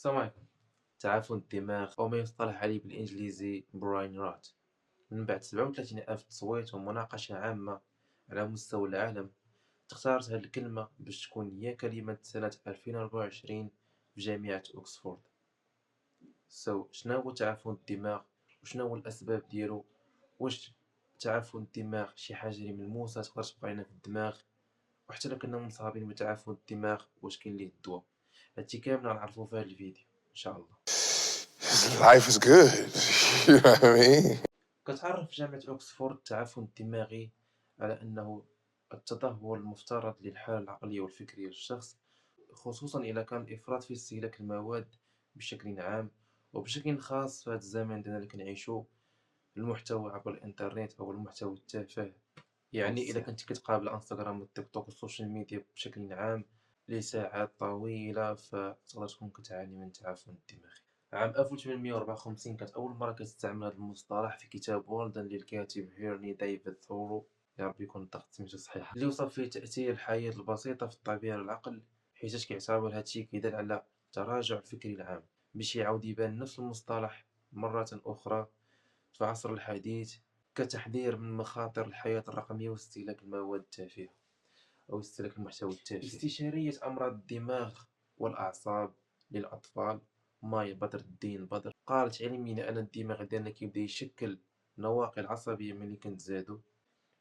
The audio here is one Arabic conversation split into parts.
السلام عليكم. تعافي الدماغ أو ما يصطلح عليه بالإنجليزي brain rot. من بعد 37 ألف تصويت ومناقشة عامة على مستوى العالم، اختارت هذه الكلمة باش تكون هي كلمة سنة 2024 في جامعة أكسفورد. شنو هو تعافي الدماغ وشنو هو الأسباب ديالو؟ واش تعافي الدماغ شي حاجة اللي ملموسة تقدر تبقى لنا في الدماغ؟ وحتى لو كنا مصابين بتعافي الدماغ واش كاين ليه الدواء؟ هادشي كامل غنعرفو في هذا الفيديو إن شاء الله. Life is good. You know what I mean? كتعرف جامعة أكسفورد التعافي الدماغي على أنه التدهور المفترض للحالة العقلية والفكرية للشخص، خصوصا إذا كان الإفراط في استهلاك المواد بشكل عام، وبشكل خاص في هذا الزمن ديالنا اللي كنعيشو، المحتوى عبر الإنترنت أو المحتوى التافه. يعني إذا كنت كتقابل انستغرام والتيك توك والسوشيال ميديا بشكل عام لساعات طويلة فتقدر تكون كتعاني من تعفن دماغي. عام 1854 كانت أول مرة كتستعمل هذا المصطلح في كتاب والدن للكاتب هيرني ديفيد ثورو، يا ربي يكون الضغط سميتو صحيح، اللي وصف فيه تأثير الحياة البسيطة في الطبيعة العقل، حيت كيعتبر هادشي كيدل على التراجع الفكري العام. باش يعاود يبان نفس المصطلح مرة أخرى في العصر الحديث كتحذير من مخاطر الحياة الرقمية واستهلاك المواد التافهة أو استهلاك المحتوى التافه. استشارية أمراض الدماغ والأعصاب للأطفال ماي بدر الدين بدر قالت علميا أن الدماغ ديالنا كيبدا يشكل نواقل عصبية ملي كنتزادو،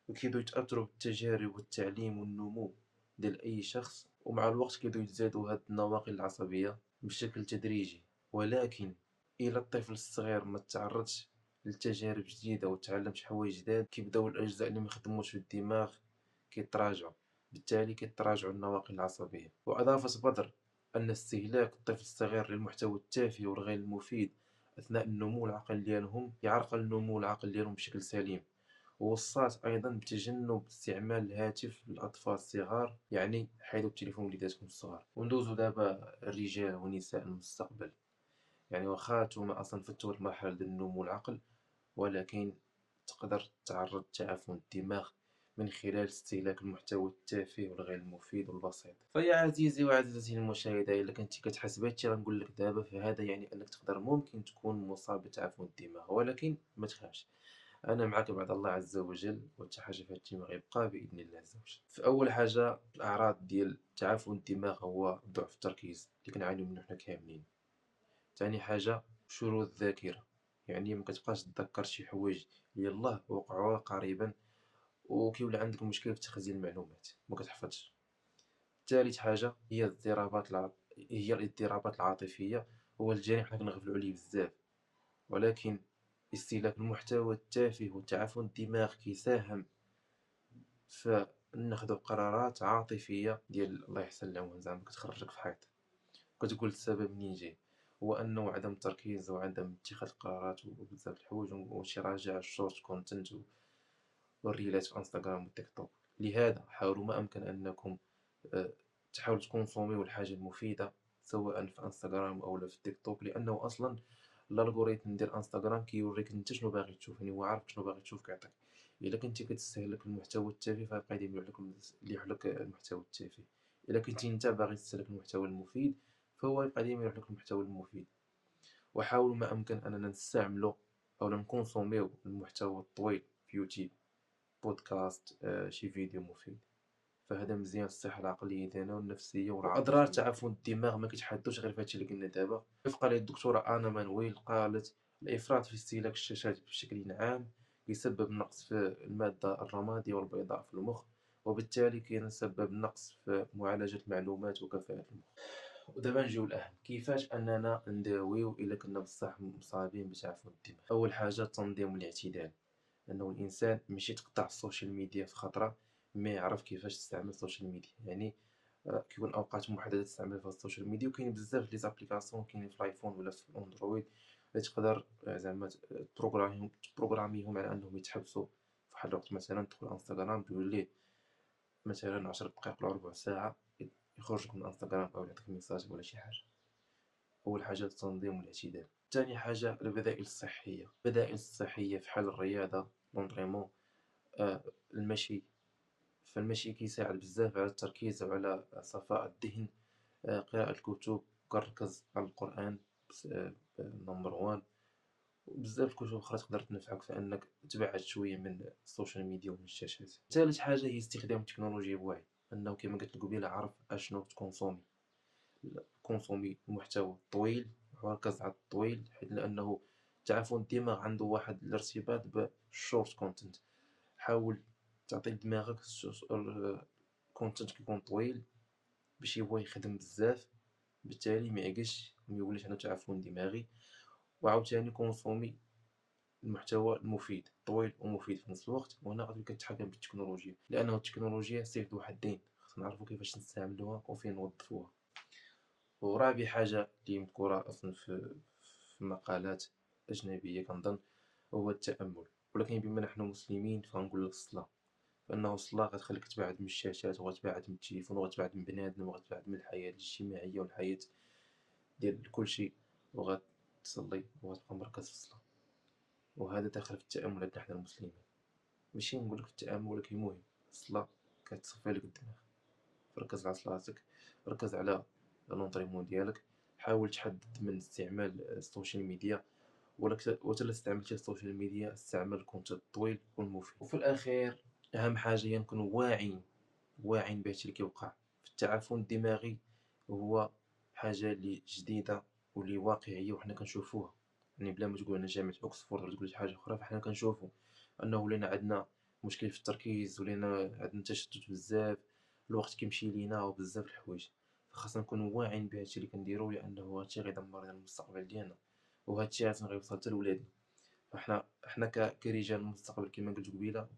وكيبداو يتأثروا بالتجارب والتعليم والنمو ديال أي شخص، ومع الوقت كيبداو يتزادوا هاد النواقل العصبية بشكل تدريجي. ولكن إلا الطفل الصغير ما تعرضش لتجارب جديدة وتعلم شي حوايج جداد، كيبداو الأجزاء اللي مخدموش في الدماغ كيتراجعوا، بالتالي كيتراجعوا النواقل العصبية. وأضافت بدر أن استهلاك الطفل الصغير للمحتوى التافه والغير المفيد أثناء النمو العقلي ديالهم يعرقل النمو العقلي ديالهم بشكل سليم. ووصات أيضا بتجنب استعمال الهاتف للأطفال الصغار، يعني حيدوا التليفون وليداتكم الصغار. وندوزو دابا الرجال ونساء المستقبل، يعني واخا نتوما أصلا فتوا المرحلة ديال النمو العقل، ولكن تقدر تعرض لتعفن الدماغ من خلال استهلاك المحتوى التافه والغير المفيد والبسيط. فيا عزيزي وعزيزتي المشاهدة، إلا كنتي كتحس بهادشي غنقول لك دابا، فهذا يعني أنك تقدر ممكن تكون مصاب بتعفن الدماغ، ولكن ما تخافش، أنا معك بعد الله عز وجل، وحتى حاجة في هادشي ما غيبقى بإذن الله عز وجل. فأول حاجة الأعراض ديال تعفن الدماغ هو ضعف التركيز اللي كنعانيو منه حنا كاملين. ثاني حاجة شرود الذاكرة، يعني ما كتبقاش تذكر شي حوايج اللي يلاه وقعوا قريبا، وكيولي عندك مشكل في تخزين المعلومات ما كتحفظش. ثالث حاجة هي الاضطرابات العاطفية، هو الجانب حنا كنغفلوا عليه بزاف، ولكن استهلاك المحتوى التافه وتعفن الدماغ كيساهم في ناخذ قرارات عاطفية ديال الله يحسن العون، زعما كتخرجك في حيط، كتقول السبب منين جاي، هو انه عدم التركيز وعدم اتخاذ القرارات وبزاف الحوايج، وشي راجع الشورت كونتنت والريلات في انستغرام والتيك توك. لهذا حاولوا ما امكن انكم تحاولوا تكونسوميو الحاجه المفيده سواء في انستغرام او في التيك توك، لانه اصلا الالغوريثم ديال انستغرام كيوريك انت شنو باغي تشوف، يعني هو عارف شنو باغي تشوف كيعطيك. الا كنتي كتستهلك المحتوى التافه فغيبقى يليح لك المحتوى التافه، الا كنتي انت باغي تستهلك المحتوى المفيد فهو يبقى ديما يليح لك المحتوى المفيد. وحاولوا ما امكن اننا نستعملوا او نكونسوميو المحتوى الطويل في يوتيوب، بودكاست، شي فيديو مفيد، فهذا مزيان الصحه العقليه ديالنا والنفسيه والعاطفيه. اضرار تعفن الدماغ ما كيتحدوش غير في هادشي اللي قلنا دابا. وفقا للدكتوره انا مانويل قالت الافراط في استهلاك الشاشات بشكل عام يسبب نقص في الماده الرماديه والبيضاء في المخ، وبالتالي كيسبب نقص في معالجه المعلومات وكفاءه المخ. ودابا نجيو الأهم، كيفاش أننا نداويو إلا كنا بصح مصابين بتعفن الدماغ؟ أول حاجة التنظيم والاعتدال، أنه الإنسان ماشي تقطع السوشيال ميديا في خطرة، ما يعرف كيفاش تستعمل السوشيال ميديا، يعني كيكون أوقات محددة تستعمل فيها السوشيال ميديا، وكاين بزاف لي زابليكاسيون كاينين في الآيفون ولا في الأندرويد اللي تقدر زعما تبروغراميهم على أنهم يتحبسوا في واحد الوقت. مثلا تدخل انستغرام تقول ليه مثلا 10 دقائق ولا ربع ساعة يخرجك من انستغرام أو يعطيك ميساج ولا شي حاجة. أول حاجة التنظيم والاعتدال. ثاني حاجة البدائل الصحية، البدائل الصحية في حال الرياضة لونطريمون، المشي، فالمشي كيساعد بزاف على التركيز وعلى صفاء الذهن، قراءة الكتب وكنركز على القرآن بس number one. وبزاف الكتب أخرى تقدر تنفعك في أنك تبعد شوية من السوشيال ميديا ومن الشاشات. ثالث حاجة هي استخدام التكنولوجيا بوعي، أنه كما قلت لك قبيلة عرف أشنو تكونسومي، كونسومي محتوى طويل وركز على الطويل، حيث لأنه تعرفون الدماغ عنده واحد الارتباط بالشورت كونتنت. حاول تعطي دماغك الكونتنت كيكون طويل باش يبغى يخدم بزاف، بالتالي ما يعقلش وما يوليش عنده تعفن دماغي. وعاوتاني كونسومي المحتوى المفيد طويل ومفيد في نفس الوقت. وهنا غادي كتحكم بالتكنولوجيا، لانه التكنولوجيا سيف ذو حدين، خصنا نعرفوا كيفاش نستعملوها وفين نوظفوها. ورابع حاجه اللي مذكوره اصلا في مقالات اجنبيه كنظن هو التامل. ولكن بما نحن مسلمين فغنقول لك الصلاه، فانه الصلاه غتخليك تبعد من الشاشات وغتبعد من التليفون وغتبعد من بنادم وغتبعد من الحياه الاجتماعيه والحياه ديال كلشي، وغتصلي وغتبقى مركز في الصلاه. وهذا داخل في التامل عندنا حنا المسلمين. ماشي نقول لك في التامل، ولكن المهم الصلاه كتصفي لك الدماغ. ركز على صلاتك، ركز على لونطريمون ديالك، حاول تحدد من استعمال السوشيال ميديا، ولا استعملتي السوشيال ميديا استعمل الكونتنت الطويل والمفيد. وفي الاخير اهم حاجه هي نكون واعين بهادشي اللي كيوقع في التعفن الدماغي. هو حاجه اللي جديده واللي واقعيه وحنا كنشوفوها، يعني بلا ما تقول لنا جامعه اوكسفورد ولا تقول شي حاجه اخرى، فحنا كنشوفوا انه ولينا عندنا مشكل في التركيز، ولينا عندنا تشتت بزاف، الوقت كيمشي لينا وبزاف الحوايج. فخاصنا نكونوا واعيين بهادشي اللي كنديرو، لانه هادشي غيدمر لنا المستقبل ديالنا، وهادشي عاد غيوصل حتى لولادنا. فاحنا كرجال المستقبل كما قلت قبيله،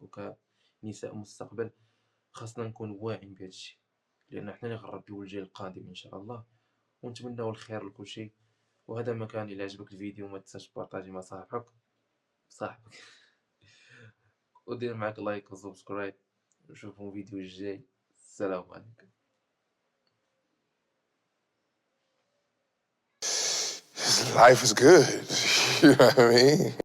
وكنساء مستقبل، خاصنا نكون واعيين بهادشي، لان حنا اللي غنربيو الجيل القادم ان شاء الله. ونتمناو الخير لكل شيء. وهذا ما كان. الى عجبك الفيديو ما تنساش تبارطاجي مع صاحبك ودير معاك لايك وسبسكرايب. نشوفكم الفيديو الجاي. السلام عليكم. Life is good. You know what I mean?